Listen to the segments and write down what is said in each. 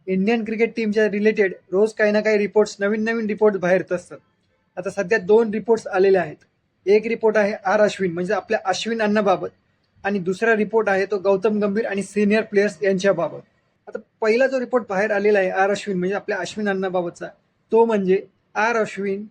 Indian cricket टीमच्या related रोज काही ना काही रिपोर्ट्स, नवीन नवीन रिपोर्ट बाहेर येत असतात. आता सध्या 2 रिपोर्ट्स आलेले आहेत. एक रिपोर्ट आहे आर अश्विन म्हणजे आपल्या अश्विन अण्णाबाबत, आणि दुसरा रिपोर्ट आहे तो गौतम गंभीर आणि सिनियर प्लेयर्स यांच्याबाबत. आता पहिला जो रिपोर्ट बाहेर आलेला आहे आर अश्विन म्हणजे आपल्या अश्विन अण्णाबाबतचा, तो म्हणजे आर अश्विन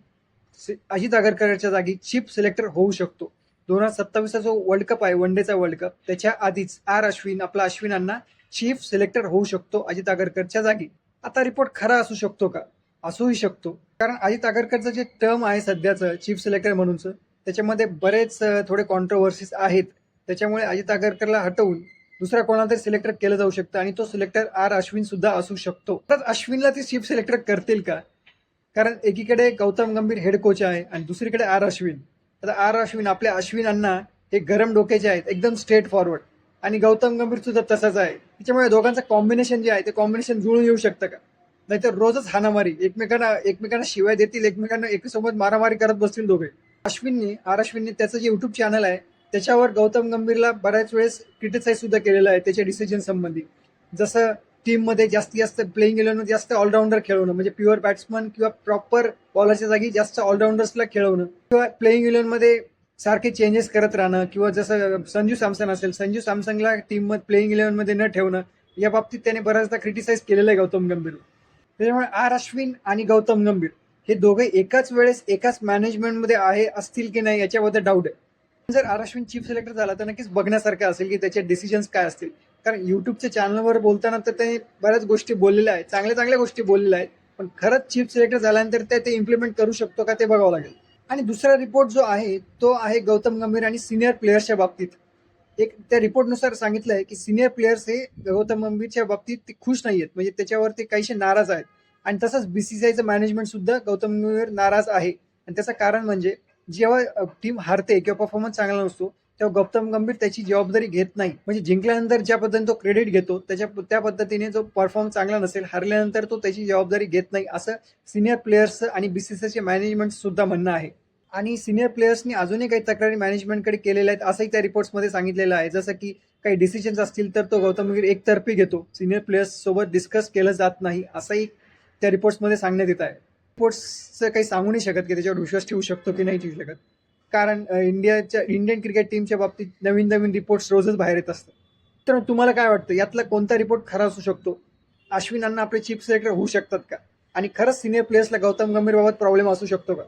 अजित आगरकरच्या जागी चीफ सिलेक्टर होऊ शकतो. 2027चा जो वर्ल्ड कप आहे, वन डेचा वर्ल्ड कप, त्याच्या आधीच आर अश्विन, आपला अश्विन अण्णा चीफ सिलेक्टर होऊ शकतो अजित आगरकरच्या जागी. आता रिपोर्ट खरा असू शकतो का? असूही शकतो, कारण अजित आगरकरचं जे टर्म आहे सध्याचं चीफ सिलेक्टर म्हणूनचं, त्याच्यामध्ये बरेच थोडे कॉन्ट्रोवर्सीज आहेत. त्याच्यामुळे अजित आगरकरला हटवून दुसरा कोणाला तरी सिलेक्टर केलं जाऊ शकतं, आणि तो सिलेक्टर आर अश्विन सुद्धा असू शकतो. तर अश्विनला ते चीफ सिलेक्टर करतील का? कारण एकीकडे गौतम गंभीर हेड कोच आहे आणि दुसरीकडे आर अश्विन. आता आर अश्विन, आपले अश्विन अण्णा हे गरम डोक्याचे आहेत, एकदम स्ट्रेट फॉरवर्ड, आणि गौतम गंभीर सुद्धा तसाच आहे. त्याच्यामुळे दोघांचं कॉम्बिनेशन जे आहे ते कॉम्बिनेशन जुळून येऊ शकतं का? नाहीतर रोजच हाणामारी, एकमेकांना शिवाय देतील, एकमेकांना एकसोबत मारामारी करत बसतील दोघे. आर अश्विनने त्याचं जे युट्यूब चॅनल आहे त्याच्यावर गौतम गंभीरला बऱ्याच वेळेस क्रिटिसाइज सुद्धा केलेलं आहे त्याच्या डिसिजन संबंधी. जसं टीममध्ये जास्तीत जास्त प्लेइंग इलेव्हन जास्त ऑलराऊंडर खेळवणं, म्हणजे प्युअर बॅट्समन किंवा प्रॉपर बॉलरच्या जागी जास्त ऑलराऊंडर्सला खेळवणं, किंवा प्लेइंग इलेव्हनमध्ये सारखे चेंजेस करत राहणं, किंवा जसं संजू सॅमसन असेल, संजू सॅमसनला टीम प्लेइंग इलेव्हनमध्ये न ठेवणं, या बाबतीत त्याने बऱ्याचदा क्रिटिसाइज केलेलं आहे गौतम गंभीर. त्याच्यामुळे आर अश्विन आणि गौतम गंभीर हे दोघे एकाच वेळेस एकाच मॅनेजमेंटमध्ये आहे असतील की नाही याच्याबद्दल डाऊट आहे. जर आर अश्विन चीफ सिलेक्टर झाला तर नक्कीच बघण्यासारखं असेल की त्याचे डिसिजन्स काय असतील. कारण युट्यूबच्या चॅनलवर बोलताना तर त्याने बऱ्याच गोष्टी बोललेल्या आहेत, चांगल्या गोष्टी बोललेल्या आहेत, पण खरंच चीफ सिलेक्टर झाल्यानंतर ते इम्प्लिमेंट करू शकतो का ते बघावं लागेल. आणि दुसरा रिपोर्ट जो आहे तो आहे गौतम गंभीर आणि सिनियर प्लेयर्सच्या बाबतीत. एक त्या रिपोर्टनुसार सांगितलं आहे की सिनियर प्लेयर्स हे गौतम गंभीरच्या बाबतीत ते खुश नाही आहेत, म्हणजे त्याच्यावर ते काहीशे नाराज आहेत. आणि तसंच बीसीसीआयचं मॅनेजमेंट सुद्धा गौतम गंभीर नाराज आहे. आणि त्याचं कारण म्हणजे जेव्हा टीम हारते किंवा परफॉर्मन्स चांगला नसतो तेव्हा गौतम गंभीर त्याची जबाबदारी घेत नाही. म्हणजे जिंकल्यानंतर ज्या पद्धतीने तो क्रेडिट घेतो त्या पद्धतीने जो परफॉर्म चांगला नसेल, हरल्यानंतर तो त्याची जबाबदारी घेत नाही, असं सिनियर प्लेयर्स आणि बीसीसीआयचे मॅनेजमेंट सुद्धा म्हणणं आहे. आणि सिनियर प्लेयर्सनी अजूनही काही तक्रारी मॅनेजमेंटकडे केलेल्या आहेत असंही त्या रिपोर्ट्समध्ये सांगितलेलं आहे. जसं की काही डिसिजन्स असतील तर तो गौतम गंभीर एकतर्फी घेतो, सिनियर प्लेयर्स सोबत डिस्कस केलं जात नाही, असंही त्या रिपोर्ट्समध्ये सांगण्यात येत आहे. रिपोर्ट्सचं काही सांगू नाही शकत की त्याच्यावर विश्वास ठेवू शकतो की नाही ठेवू शकत, कारण इंडियन क्रिकेट टीमच्या बाबतीत नवीन नवीन रिपोर्ट्स रोजच बाहेर येत असतात. तर तुम्हाला काय वाटतं, यातला कोणता रिपोर्ट खरा असू शकतो? अश्विन अण्णा आपले चीफ सिलेक्टर होऊ शकतात का? आणि खरंच सिनियर प्लेयर्सला गौतम गंभीर बाबत प्रॉब्लेम असू शकतो का?